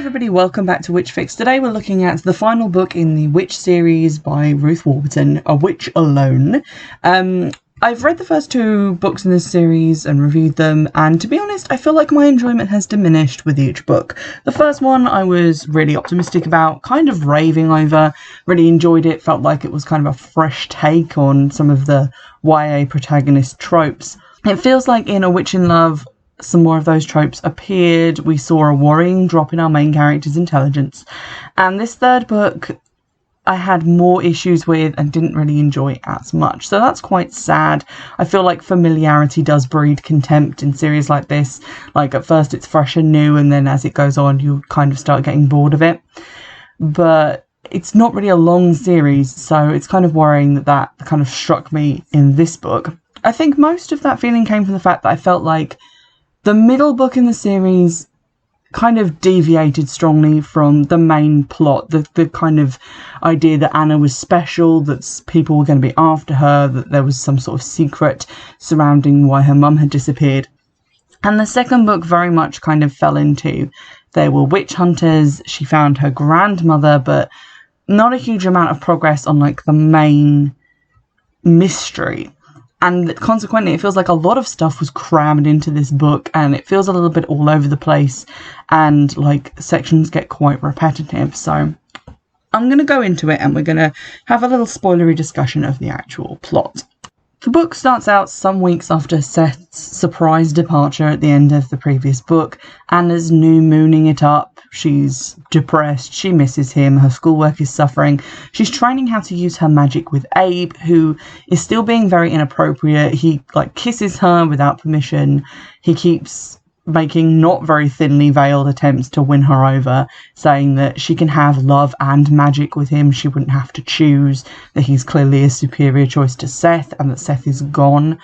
everybody, welcome back to Witchfix. Today we're looking at the final book in the Witch series by Ruth Warburton, A Witch Alone. I've read the first two books in this series and reviewed them, and to be honest, I feel like my enjoyment has diminished with each book. The first one I was really optimistic about, kind of raving over, really enjoyed it, felt like it was kind of a fresh take on some of the YA protagonist tropes. It feels like in A Witch in Love, some more of those tropes appeared. We saw a worrying drop in our main character's intelligence, and this third book I had more issues with and didn't really enjoy as much, so that's quite sad. I feel like familiarity does breed contempt in series like this. Like, at first it's fresh and new, and then as it goes on you kind of start getting bored of it. But it's not really a long series, so it's kind of worrying that kind of struck me in this book. I think most of that feeling came from the fact that I felt like the middle book in the series kind of deviated strongly from the main plot, the kind of idea that Anna was special, that people were going to be after her, that there was some sort of secret surrounding why her mum had disappeared. And the second book very much kind of fell into, there were witch hunters, she found her grandmother, but not a huge amount of progress on like the main mystery. And consequently, it feels like a lot of stuff was crammed into this book, and it feels a little bit all over the place, and like sections get quite repetitive. So I'm going to go into it and we're going to have a little spoilery discussion of the actual plot. The book starts out some weeks after Seth's surprise departure at the end of the previous book. Anna's new mooning it up. She's depressed, she misses him, her schoolwork is suffering. She's training how to use her magic with Abe, who is still being very inappropriate. He kisses her without permission. He keeps making not very thinly veiled attempts to win her over, saying that she can have love and magic with him, she wouldn't have to choose, that he's clearly a superior choice to Seth, and that Seth is gone.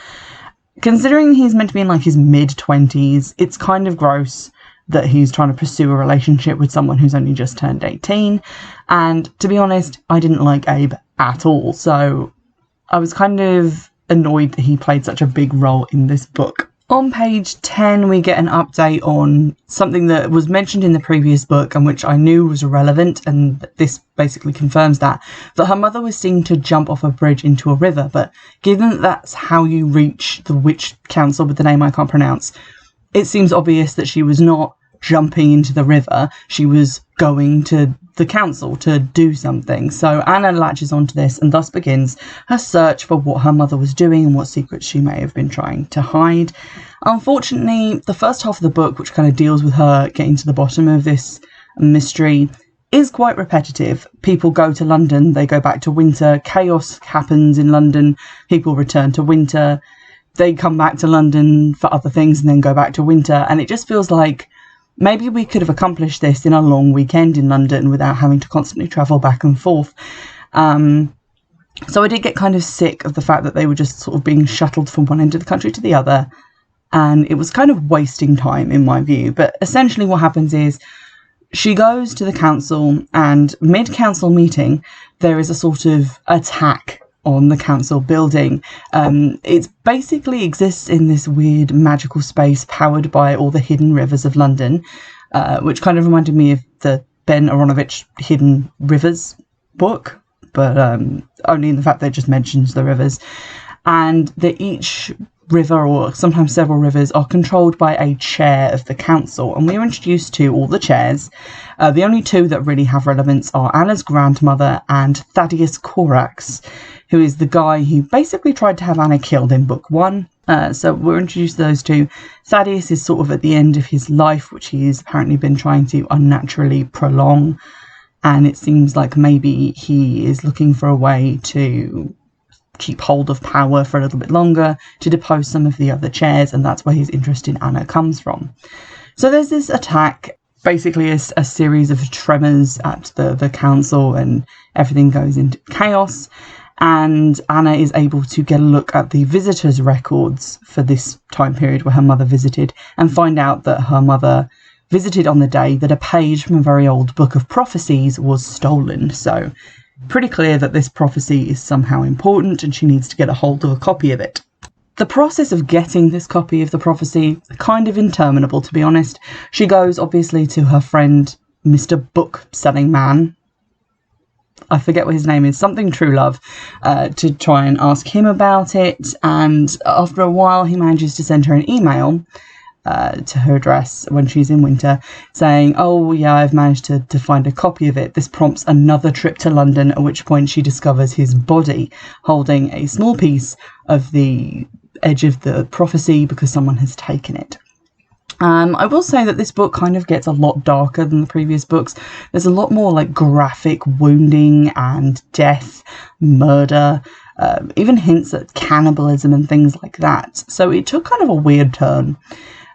Considering he's meant to be in his mid-20s, it's kind of gross that he's trying to pursue a relationship with someone who's only just turned 18. And to be honest, I didn't like Abe at all, so I was kind of annoyed that he played such a big role in this book. On page 10, we get an update on something that was mentioned in the previous book and which I knew was irrelevant, and this basically confirms that her mother was seen to jump off a bridge into a river, but given that that's how you reach the witch council with the name I can't pronounce, it seems obvious that she was not jumping into the river, she was going to the council to do something. So Anna latches onto this and thus begins her search for what her mother was doing and what secrets she may have been trying to hide. Unfortunately, the first half of the book, which kind of deals with her getting to the bottom of this mystery, is quite repetitive. People go to London, they go back to winter, chaos happens in London, people return to winter, they come back to London for other things and then go back to winter, and it just feels like maybe we could have accomplished this in a long weekend in London without having to constantly travel back and forth. So I did get kind of sick of the fact that they were just sort of being shuttled from one end of the country to the other, and it was kind of wasting time in my view. But essentially what happens is she goes to the council, and mid-council meeting there is a sort of attack on the council building. It basically exists in this weird magical space powered by all the hidden rivers of London, which kind of reminded me of the Ben Aronovich Hidden Rivers book, but only in the fact that it just mentions the rivers. And that each river, or sometimes several rivers, are controlled by a chair of the council, and we are introduced to all the chairs. The only two that really have relevance are Anna's grandmother and Thaddeus Corax, who is the guy who basically tried to have Anna killed in book 1. So we're introduced to those two. Thaddeus is sort of at the end of his life, which he has apparently been trying to unnaturally prolong, and it seems like maybe he is looking for a way to keep hold of power for a little bit longer, to depose some of the other chairs, and that's where his interest in Anna comes from. So there's this attack, basically a series of tremors at the council, and everything goes into chaos, and Anna is able to get a look at the visitors' records for this time period where her mother visited, and find out that her mother visited on the day that a page from a very old book of prophecies was stolen. So pretty clear that this prophecy is somehow important and she needs to get a hold of a copy of it. The process of getting this copy of the prophecy, kind of interminable, to be honest. She goes, obviously, to her friend Mr. Book Selling Man, I forget what his name is, something True Love, to try and ask him about it. And after a while, he manages to send her an email to her address when she's in winter, saying, oh yeah, I've managed to find a copy of it. This prompts another trip to London, at which point she discovers his body holding a small piece of the edge of the prophecy because someone has taken it. I will say that this book kind of gets a lot darker than the previous books. There's a lot more like graphic wounding and death, murder, even hints at cannibalism and things like that. So it took kind of a weird turn.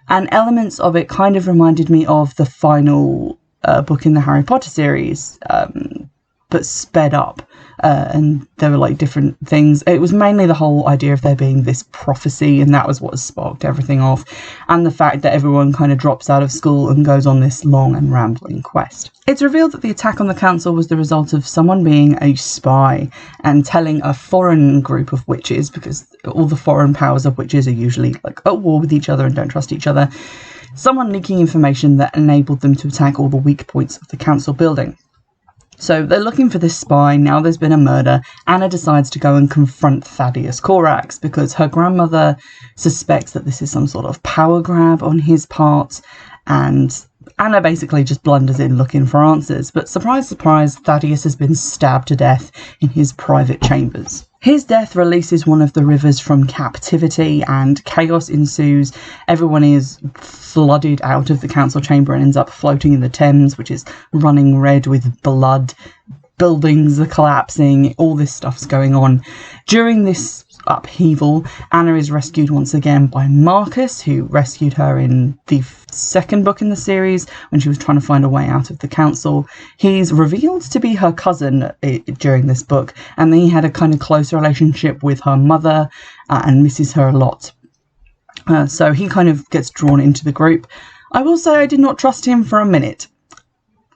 And elements of it kind of reminded me of the final book in the Harry Potter series, but sped up. And there were like different things. It was mainly the whole idea of there being this prophecy, and that was what sparked everything off. And the fact that everyone kind of drops out of school and goes on this long and rambling quest. It's revealed that the attack on the council was the result of someone being a spy and telling a foreign group of witches, because all the foreign powers of witches are usually like at war with each other and don't trust each other. Someone leaking information that enabled them to attack all the weak points of the council building. So they're looking for this spy. Now there's been a murder. Anna decides to go and confront Thaddeus Corax because her grandmother suspects that this is some sort of power grab on his part, and Anna basically just blunders in looking for answers. But surprise, surprise, Thaddeus has been stabbed to death in his private chambers. His death releases one of the rivers from captivity and chaos ensues. Everyone is flooded out of the council chamber and ends up floating in the Thames, which is running red with blood. Buildings are collapsing. All this stuff's going on. During this upheaval, Anna is rescued once again by Marcus, who rescued her in the second book in the series when she was trying to find a way out of the council. He's revealed to be her cousin during this book, and he had a kind of close relationship with her mother and misses her a lot. So he kind of gets drawn into the group. I will say I did not trust him for a minute.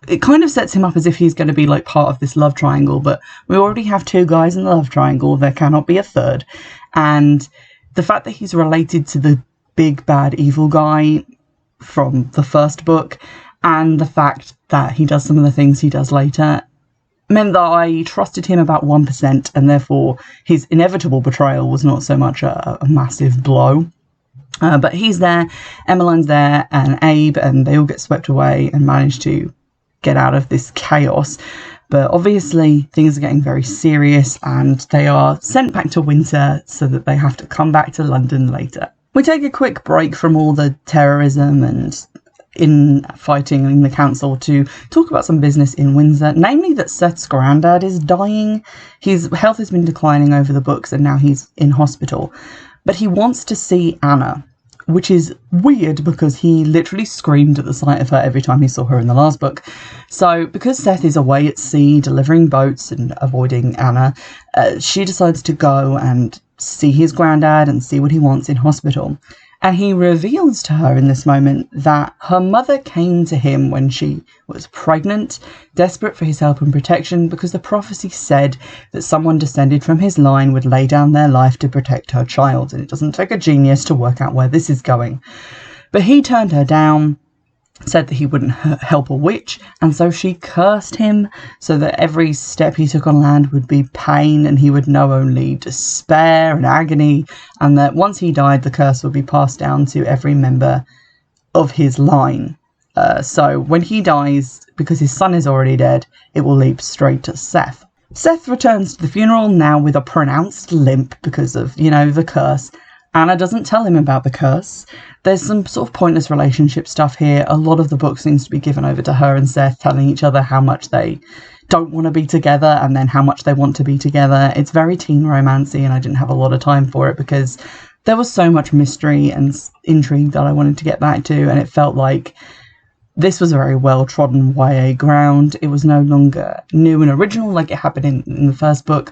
It kind of sets him up as if he's going to be like part of this love triangle, but we already have two guys in the love triangle. There cannot be a third. And the fact that he's related to the big bad evil guy from the first book, and the fact that he does some of the things he does later, meant that I trusted him about 1%, and therefore his inevitable betrayal was not so much a massive blow. But he's there, Emmeline's there, and Abe, and they all get swept away and manage to get out of this chaos. But obviously things are getting very serious, and they are sent back to Winter so that they have to come back to London later. We take a quick break from all the terrorism and infighting in the council to talk about some business in Windsor, namely that Seth's granddad is dying. His health has been declining over the books and now he's in hospital. But he wants to see Anna, which is weird because he literally screamed at the sight of her every time he saw her in the last book. So because Seth is away at sea delivering boats and avoiding Anna, she decides to go and see his granddad and see what he wants in hospital. And he reveals to her in this moment that her mother came to him when she was pregnant, desperate for his help and protection, because the prophecy said that someone descended from his line would lay down their life to protect her child. And it doesn't take a genius to work out where this is going. But he turned her down, said that he wouldn't help a witch, and so she cursed him so that every step he took on land would be pain and he would know only despair and agony, and that once he died the curse would be passed down to every member of his line. So when he dies, because his son is already dead, it will leap straight to Seth. Seth returns to the funeral now with a pronounced limp because of, the curse. Anna doesn't tell him about the curse. There's some sort of pointless relationship stuff here. A lot of the book seems to be given over to her and Seth telling each other how much they don't want to be together and then how much they want to be together. It's very teen romancy, and I didn't have a lot of time for it because there was so much mystery and intrigue that I wanted to get back to, and it felt like this was a very well-trodden YA ground. It was no longer new and original like it happened in the first book.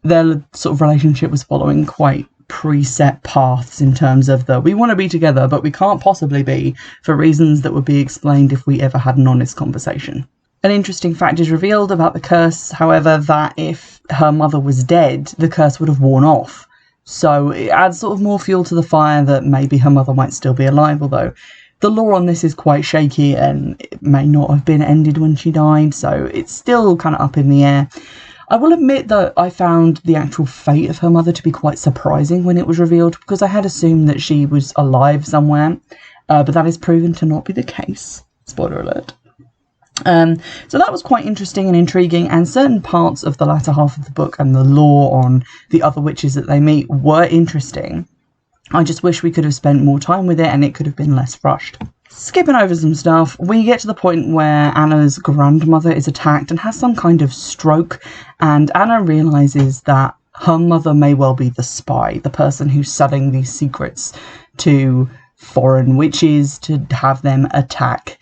Their sort of relationship was following quite preset paths in terms of we want to be together but we can't possibly be for reasons that would be explained if we ever had an honest conversation. An interesting fact is revealed about the curse, however, that if her mother was dead, the curse would have worn off. So it adds sort of more fuel to the fire that maybe her mother might still be alive, although The law on this is quite shaky and it may not have been ended when she died, so it's still kind of up in the air. I will admit that I found the actual fate of her mother to be quite surprising when it was revealed, because I had assumed that she was alive somewhere, but that is proven to not be the case. Spoiler alert. So that was quite interesting and intriguing, and certain parts of the latter half of the book and the lore on the other witches that they meet were interesting. I just wish we could have spent more time with it and it could have been less rushed. Skipping over some stuff, we get to the point where Anna's grandmother is attacked and has some kind of stroke, and Anna realises that her mother may well be the spy, the person who's selling these secrets to foreign witches to have them attack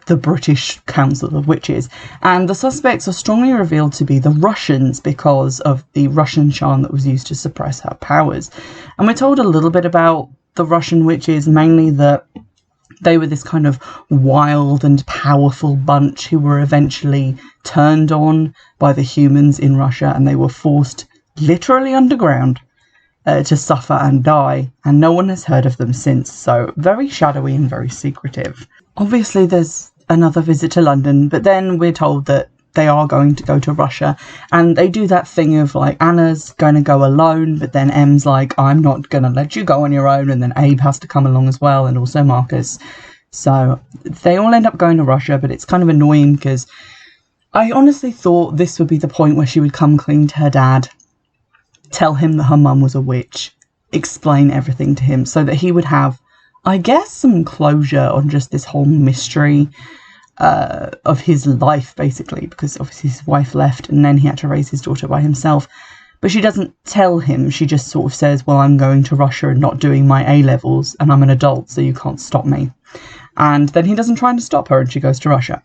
the British Council of Witches. And the suspects are strongly revealed to be the Russians because of the Russian charm that was used to suppress her powers. And we're told a little bit about the Russian witches, mainly that they were this kind of wild and powerful bunch who were eventually turned on by the humans in Russia, and they were forced literally underground to suffer and die, and no one has heard of them since. So very shadowy and very secretive. Obviously there's another visit to London, but then we're told that they are going to go to Russia, and they do that thing of like, Anna's going to go alone, but then M's like, I'm not going to let you go on your own, and then Abe has to come along as well, and also Marcus. So they all end up going to Russia, but it's kind of annoying because I honestly thought this would be the point where she would come clean to her dad, tell him that her mum was a witch, explain everything to him so that he would have, I guess, some closure on just this whole mystery of his life, basically, because obviously his wife left and then he had to raise his daughter by himself. But she doesn't tell him, she just sort of says, well, I'm going to Russia and not doing my A-levels, and I'm an adult, so you can't stop me. And then he doesn't try to stop her, and she goes to Russia.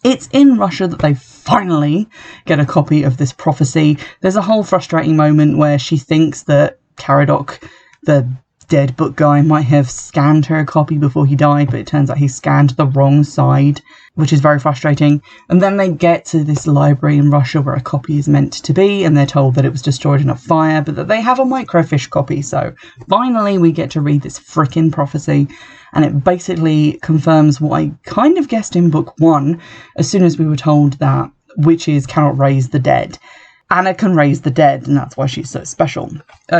It's in Russia that they finally get a copy of this prophecy. There's a whole frustrating moment where she thinks that Caradoc, the dead book guy, might have scanned her a copy before he died, but it turns out he scanned the wrong side, which is very frustrating. And then they get to this library in Russia where a copy is meant to be, and they're told that it was destroyed in a fire, but that they have a microfiche copy. So finally we get to read this frickin' prophecy, and it basically confirms what I kind of guessed in book 1 as soon as we were told that witches cannot raise the dead. Anna can raise the dead, and that's why she's so special.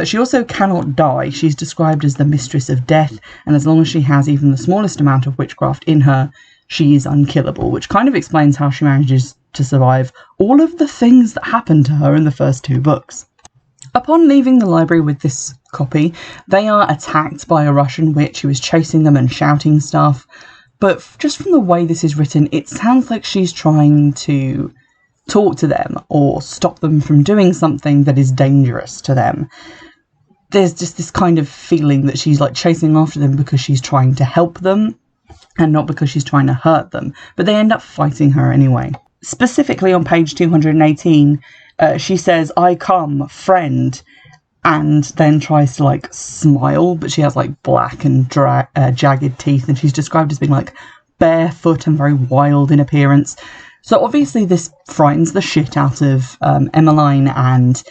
She also cannot die. She's described as the mistress of death, and as long as she has even the smallest amount of witchcraft in her, she is unkillable, which kind of explains how she manages to survive all of the things that happened to her in the first 2 books. Upon leaving the library with this copy, they are attacked by a Russian witch who is chasing them and shouting stuff, but just from the way this is written, it sounds like she's trying to talk to them or stop them from doing something that is dangerous to them. There's just this kind of feeling that she's like chasing after them because she's trying to help them and not because she's trying to hurt them, but they end up fighting her anyway. Specifically on page 218, she says, I come, friend, and then tries to like smile, but she has like black and jagged teeth, and she's described as being like barefoot and very wild in appearance. So obviously this frightens the shit out of Emmeline and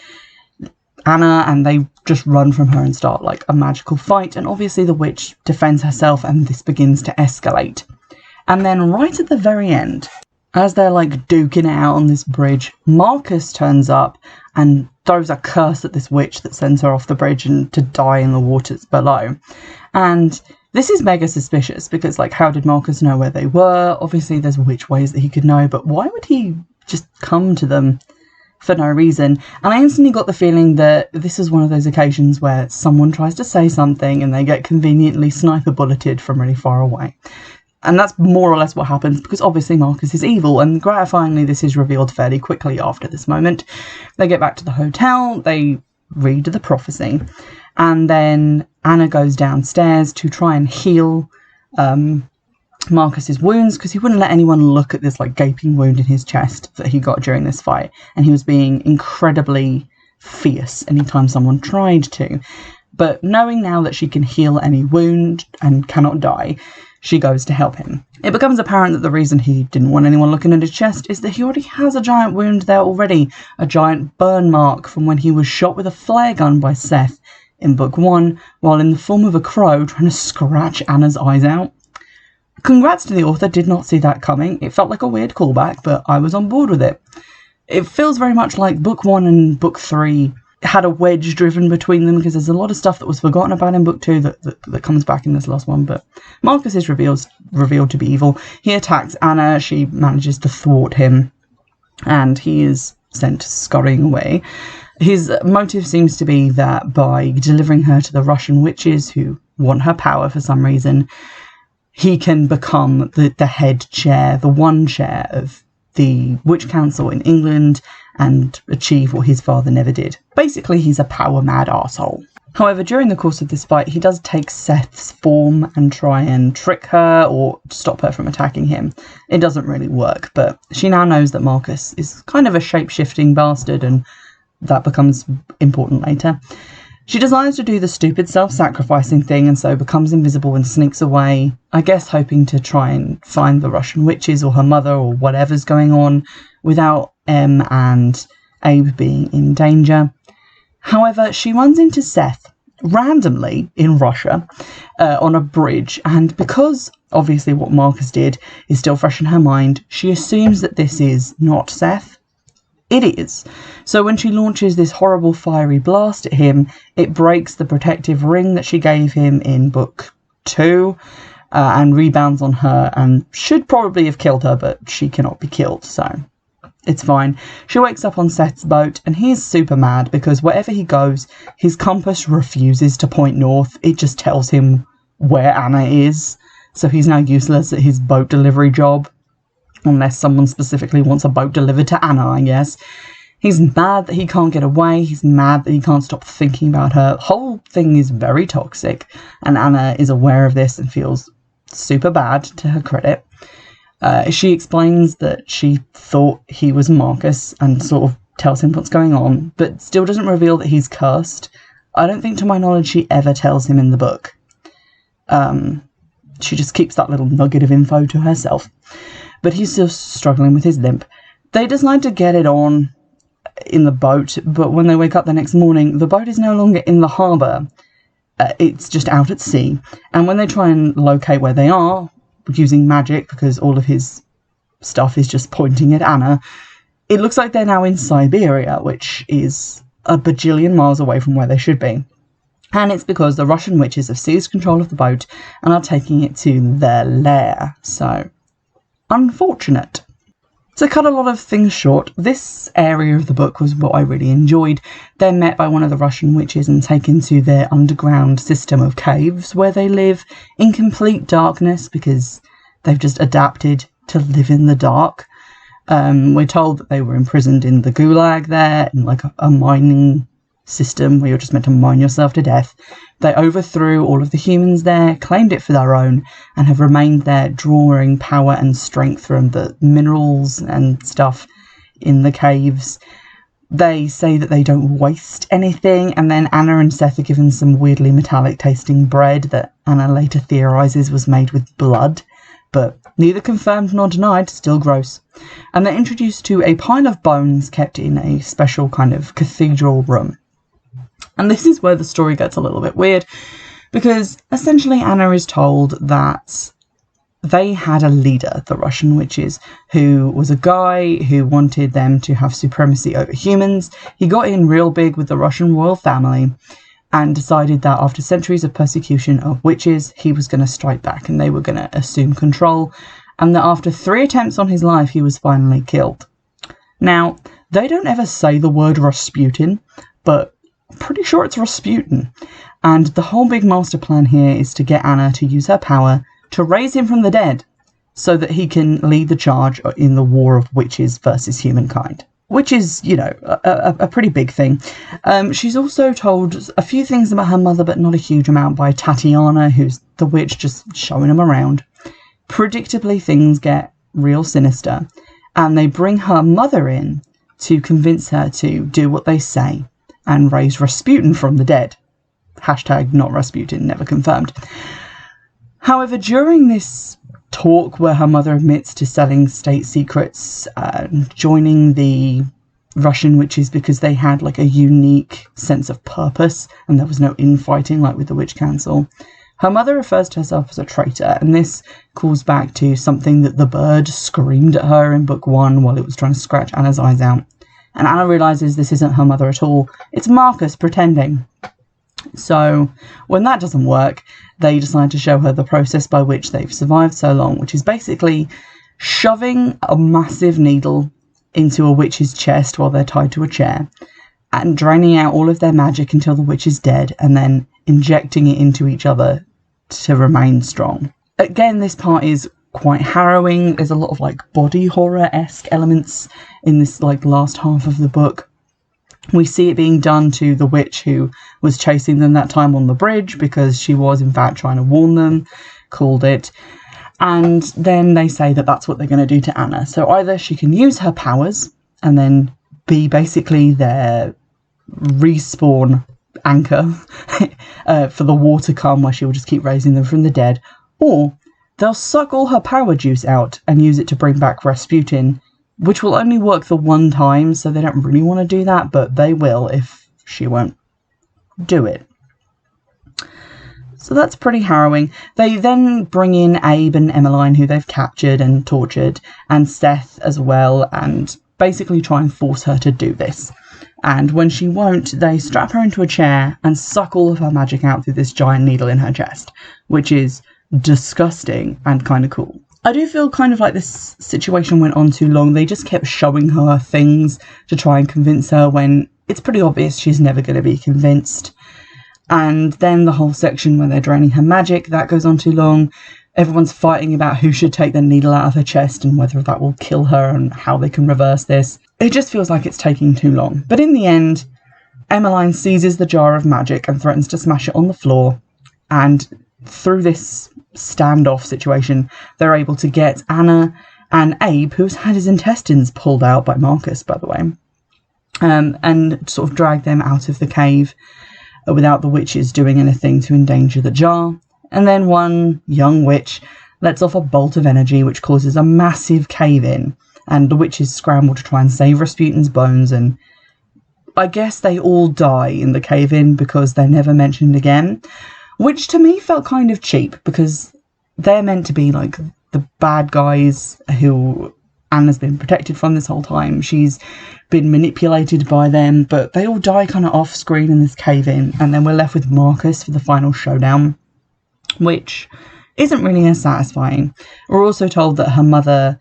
Anna, and they just run from her and start like a magical fight, and obviously the witch defends herself and this begins to escalate. And then right at the very end, as they're like duking it out on this bridge, Marcus turns up and throws a curse at this witch that sends her off the bridge and to die in the waters below. And this is mega suspicious because, like, how did Marcus know where they were? Obviously, there's witch ways that he could know, but why would he just come to them for no reason? And I instantly got the feeling that this is one of those occasions where someone tries to say something and they get conveniently sniper bulleted from really far away. And that's more or less what happens because obviously Marcus is evil, and gratifyingly this is revealed fairly quickly after this moment. They get back to the hotel, they read the prophecy, and then Anna goes downstairs to try and heal Marcus's wounds because he wouldn't let anyone look at this like gaping wound in his chest that he got during this fight, and he was being incredibly fierce anytime someone tried to. But knowing now that she can heal any wound and cannot die, she goes to help him. It becomes apparent that the reason he didn't want anyone looking at his chest is that he already has a giant wound there already, a giant burn mark from when he was shot with a flare gun by Seth in book 1, while in the form of a crow trying to scratch Anna's eyes out. Congrats to the author, did not see that coming. It felt like a weird callback, but I was on board with it. It feels very much like book 1 and book 3 had a wedge driven between them, because there's a lot of stuff that was forgotten about in book 2 that comes back in this last one. But Marcus is revealed to be evil. He attacks Anna, she manages to thwart him, and he is sent scurrying away. His motive seems to be that by delivering her to the Russian witches who want her power for some reason, he can become the head chair, the one chair of the Witch Council in England, and achieve what his father never did. Basically, he's a power-mad arsehole. However, during the course of this fight, he does take Seth's form and try and trick her or stop her from attacking him. It doesn't really work, but she now knows that Marcus is kind of a shape-shifting bastard, and that becomes important later. She decides to do the stupid self-sacrificing thing and so becomes invisible and sneaks away, I guess hoping to try and find the Russian witches or her mother or whatever's going on without Em and Abe being in danger. However, she runs into Seth randomly in Russia on a bridge, and because obviously what Marcus did is still fresh in her mind, she assumes that this is not Seth. It is. So when she launches this horrible fiery blast at him, it breaks the protective ring that she gave him in book 2 and rebounds on her and should probably have killed her, but she cannot be killed, so it's fine. She wakes up on Seth's boat and he's super mad because wherever he goes, his compass refuses to point north. It just tells him where Anna is. So he's now useless at his boat delivery job. Unless someone specifically wants a boat delivered to Anna, I guess. He's mad that he can't get away. He's mad that he can't stop thinking about her. The whole thing is very toxic. And Anna is aware of this and feels super bad, to her credit. She explains that she thought he was Marcus and sort of tells him what's going on, but still doesn't reveal that he's cursed. I don't think, to my knowledge, she ever tells him in the book. She just keeps that little nugget of info to herself. But he's still struggling with his limp. They decide to get it on in the boat, but when they wake up the next morning, the boat is no longer in the harbour. It's just out at sea. And when they try and locate where they are, using magic, because all of his stuff is just pointing at Anna, it looks like they're now in Siberia, which is a bajillion miles away from where they should be. And it's because the Russian witches have seized control of the boat and are taking it to their lair. So, unfortunate. To cut a lot of things short, this area of the book was what I really enjoyed. They're met by one of the Russian witches and taken to their underground system of caves where they live in complete darkness because they've just adapted to live in the dark. We're told that they were imprisoned in the gulag there, in like a mining system where you're just meant to mine yourself to death. They overthrew all of the humans there, claimed it for their own, and have remained there drawing power and strength from the minerals and stuff in the caves. They say that they don't waste anything, and then Anna and Seth are given some weirdly metallic tasting bread that Anna later theorises was made with blood, but neither confirmed nor denied, still gross. And they're introduced to a pile of bones kept in a special kind of cathedral room. And this is where the story gets a little bit weird, because essentially Anna is told that they had a leader, the Russian witches, who was a guy who wanted them to have supremacy over humans. He got in real big with the Russian royal family and decided that after centuries of persecution of witches, he was going to strike back and they were going to assume control, and that after 3 attempts on his life, he was finally killed. Now, they don't ever say the word Rasputin, but pretty sure it's Rasputin. And the whole big master plan here is to get Anna to use her power to raise him from the dead so that he can lead the charge in the war of witches versus humankind. Which is, you know, a pretty big thing. She's also told a few things about her mother, but not a huge amount, by Tatiana, who's the witch just showing them around. Predictably, things get real sinister, and they bring her mother in to convince her to do what they say and raise Rasputin from the dead. Hashtag not Rasputin, never confirmed. However, during this talk where her mother admits to selling state secrets, joining the Russian witches because they had like a unique sense of purpose and there was no infighting like with the witch council. Her mother refers to herself as a traitor, and this calls back to something that the bird screamed at her in book 1 while it was trying to scratch Anna's eyes out. And Anna realises this isn't her mother at all. It's Marcus pretending. So when that doesn't work, they decide to show her the process by which they've survived so long, which is basically shoving a massive needle into a witch's chest while they're tied to a chair and draining out all of their magic until the witch is dead and then injecting it into each other to remain strong. Again, this part is quite harrowing. There's a lot of like body horror-esque elements in this like last half of the book. We see it being done to the witch who was chasing them that time on the bridge because she was in fact trying to warn them, called it. And then they say that that's what they're going to do to Anna. So either she can use her powers and then be basically their respawn anchor for the war to come, where she will just keep raising them from the dead, or they'll suck all her power juice out and use it to bring back Rasputin, which will only work the one time, so they don't really want to do that, but they will if she won't do it. So that's pretty harrowing. They then bring in Abe and Emmeline, who they've captured and tortured, and Seth as well, and basically try and force her to do this. And when she won't, they strap her into a chair and suck all of her magic out through this giant needle in her chest, which is disgusting and kind of cool. I do feel kind of like this situation went on too long. They just kept showing her things to try and convince her when it's pretty obvious she's never going to be convinced. And then the whole section where they're draining her magic, that goes on too long. Everyone's fighting about who should take the needle out of her chest and whether that will kill her and how they can reverse this. It just feels like it's taking too long. But in the end, Emmeline seizes the jar of magic and threatens to smash it on the floor. And through this standoff situation, they're able to get Anna and Abe, who's had his intestines pulled out by Marcus, by the way, and sort of drag them out of the cave without the witches doing anything to endanger the jar. And then one young witch lets off a bolt of energy which causes a massive cave-in, and the witches scramble to try and save Rasputin's bones, and I guess they all die in the cave-in because they're never mentioned again, which to me felt kind of cheap because they're meant to be like the bad guys who Anna's been protected from this whole time. She's been manipulated by them, but they all die kind of off screen in this cave-in, and then we're left with Marcus for the final showdown, which isn't really as satisfying. We're also told that her mother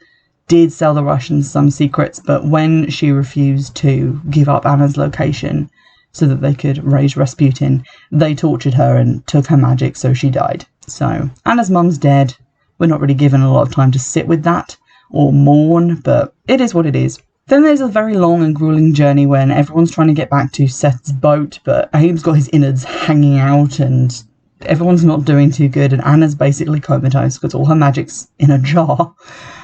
did sell the Russians some secrets, but when she refused to give up Anna's location so that they could raise Rasputin, they tortured her and took her magic, so she died. So Anna's mum's dead. We're not really given a lot of time to sit with that or mourn, but it is what it is. Then there's a very long and grueling journey when everyone's trying to get back to Seth's boat, but Abe's got his innards hanging out and everyone's not doing too good, and Anna's basically comatose because all her magic's in a jar.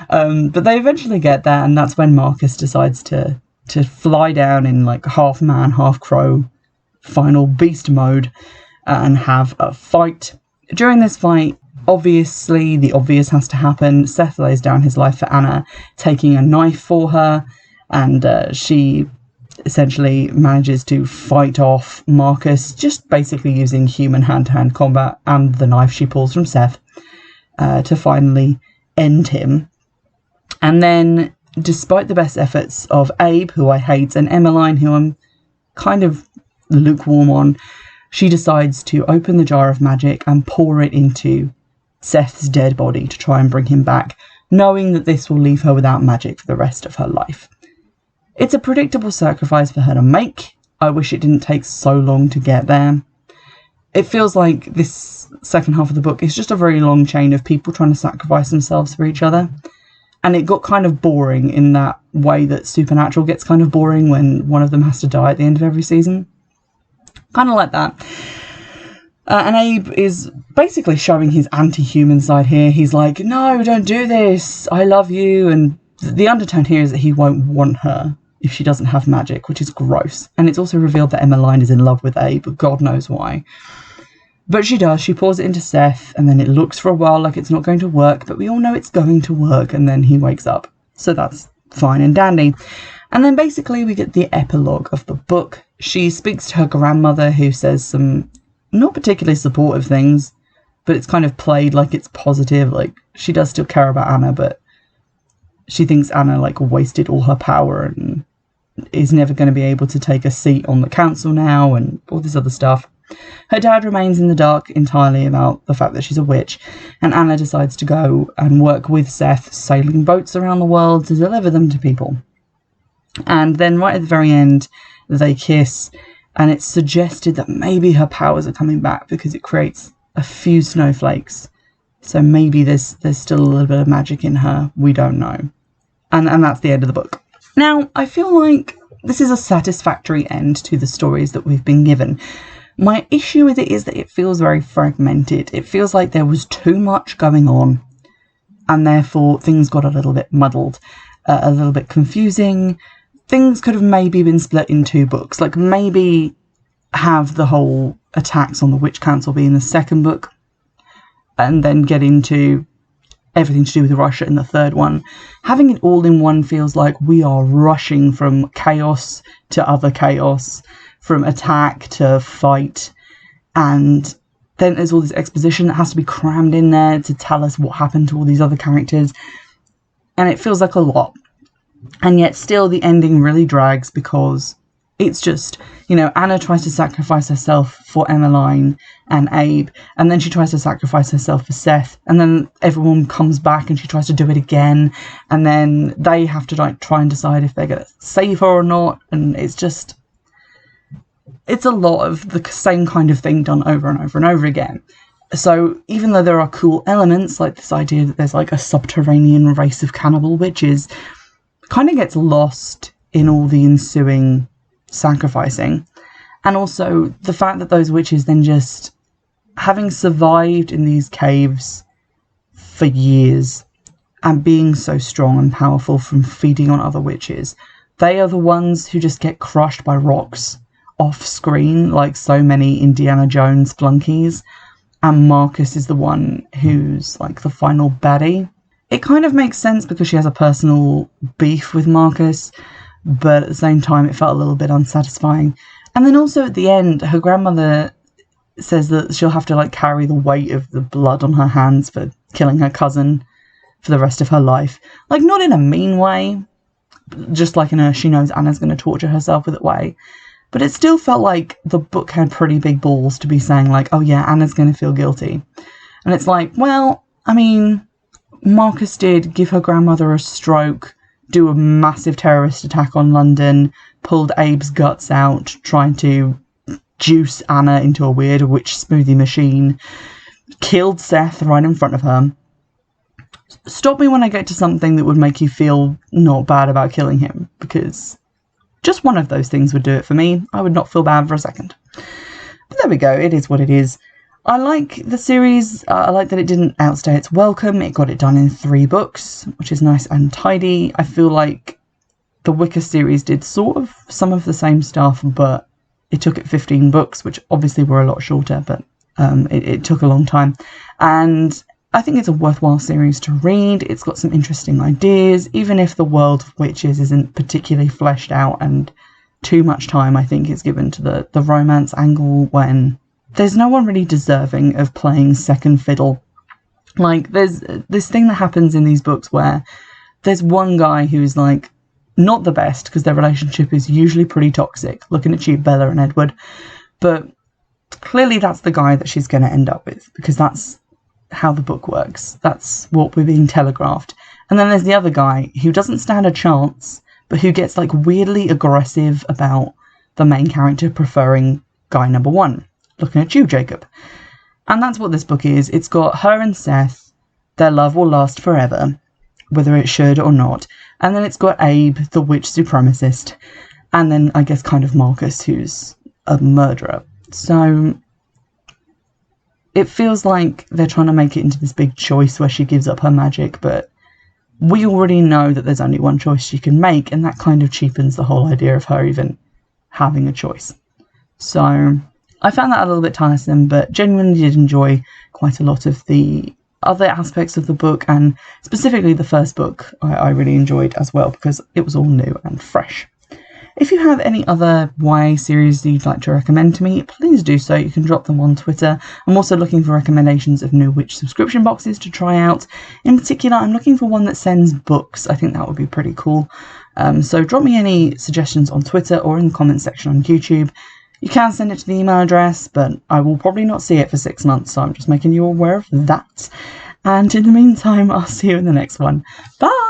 But they eventually get there, and that's when Marcus decides to fly down in like half man, half crow, final beast mode, and have a fight. During this fight, obviously, the obvious has to happen. Seth lays down his life for Anna, taking a knife for her, and she essentially manages to fight off Marcus, just basically using human hand-to-hand combat and the knife she pulls from Seth to finally end him. And then, despite the best efforts of Abe, who I hate, and Emmeline, who I'm kind of lukewarm on, she decides to open the jar of magic and pour it into Seth's dead body to try and bring him back, knowing that this will leave her without magic for the rest of her life. It's a predictable sacrifice for her to make. I wish it didn't take so long to get there. It feels like this second half of the book is just a very long chain of people trying to sacrifice themselves for each other. And it got kind of boring in that way that Supernatural gets kind of boring when one of them has to die at the end of every season. Kind of like that. And Abe is basically showing his anti-human side here. He's like, no, don't do this. I love you. And the undertone here is that he won't want her if she doesn't have magic, which is gross. And it's also revealed that Emmeline is in love with Abe, but God knows why. But she does. She pours it into Seth, and then it looks for a while like it's not going to work, but we all know it's going to work, and then he wakes up. So that's fine and dandy. And then basically we get the epilogue of the book. She speaks to her grandmother, who says some not particularly supportive things, but it's kind of played like it's positive. Like, she does still care about Anna, but she thinks Anna, like, wasted all her power and is never going to be able to take a seat on the council now and all this other stuff. Her dad remains in the dark entirely about the fact that she's a witch, and Anna decides to go and work with Seth, sailing boats around the world to deliver them to people. And then right at the very end, they kiss, and it's suggested that maybe her powers are coming back because it creates a few snowflakes. So maybe there's still a little bit of magic in her. We don't know. And that's the end of the book. Now, I feel like this is a satisfactory end to the stories that we've been given. My issue with it is that it feels very fragmented. It feels like there was too much going on, and therefore things got a little bit muddled, a little bit confusing. Things could have maybe been split in 2 books. Like, maybe have the whole attacks on the Witch Council be in the second book, and then get into everything to do with Russia in the third one. Having it all in one feels like we are rushing from chaos to other chaos, from attack to fight, and then there's all this exposition that has to be crammed in there to tell us what happened to all these other characters, and it feels like a lot. And yet still the ending really drags because it's just, Anna tries to sacrifice herself for Emmeline and Abe, and then she tries to sacrifice herself for Seth, and then everyone comes back and she tries to do it again, and then they have to try and decide if they're going to save her or not, and it's a lot of the same kind of thing done over and over and over again. So even though there are cool elements, like this idea that there's like a subterranean race of cannibal witches, kind of gets lost in all the ensuing sacrificing. And also the fact that those witches then just, having survived in these caves for years and being so strong and powerful from feeding on other witches, they are the ones who just get crushed by rocks off screen like so many Indiana Jones flunkies, and Marcus is the one who's like the final baddie. It kind of makes sense because she has a personal beef with Marcus, but at the same time it felt a little bit unsatisfying. And then also at the end, her grandmother says that she'll have to like carry the weight of the blood on her hands for killing her cousin for the rest of her life. Like, not in a mean way, just like in a she knows Anna's going to torture herself with it way. But it still felt like the book had pretty big balls to be saying like, oh yeah, Anna's going to feel guilty. And it's like, well, I mean, Marcus did give her grandmother a stroke, do a massive terrorist attack on London, pulled Abe's guts out, trying to juice Anna into a weird witch smoothie machine, killed Seth right in front of her. Stop me when I get to something that would make you feel not bad about killing him, because just one of those things would do it for me. I would not feel bad for a second. But there we go, it is what it is. I like the series. I like that it didn't outstay its welcome. It got it done in 3 books, which is nice and tidy. I feel like the Wicker series did sort of some of the same stuff, but it took it 15 books, which obviously were a lot shorter, but it took a long time. And I think it's a worthwhile series to read. It's got some interesting ideas, even if the world of witches isn't particularly fleshed out, and too much time, I think, is given to the romance angle when there's no one really deserving of playing second fiddle. Like, there's this thing that happens in these books where there's one guy who's, like, not the best, because their relationship is usually pretty toxic. Looking at you, Bella and Edward. But clearly that's the guy that she's going to end up with, because that's how the book works. That's what we're being telegraphed. And then there's the other guy who doesn't stand a chance, but who gets, like, weirdly aggressive about the main character preferring guy number 1. Looking at you, Jacob. And that's what this book is. It's got her and Seth. Their love will last forever, whether it should or not. And then it's got Abe, the witch supremacist. And then, I guess, kind of Marcus, who's a murderer. So it feels like they're trying to make it into this big choice where she gives up her magic, but we already know that there's only one choice she can make, and that kind of cheapens the whole idea of her even having a choice. So I found that a little bit tiresome, but genuinely did enjoy quite a lot of the other aspects of the book, and specifically the first book I really enjoyed as well, because it was all new and fresh. If you have any other YA series that you'd like to recommend to me, please do so. You can drop them on Twitter. I'm also looking for recommendations of new Witch subscription boxes to try out. In particular, I'm looking for one that sends books. I think that would be pretty cool. So drop me any suggestions on Twitter or in the comments section on YouTube. You can send it to the email address, but I will probably not see it for 6 months, so I'm just making you aware of that. And in the meantime, I'll see you in the next one. Bye!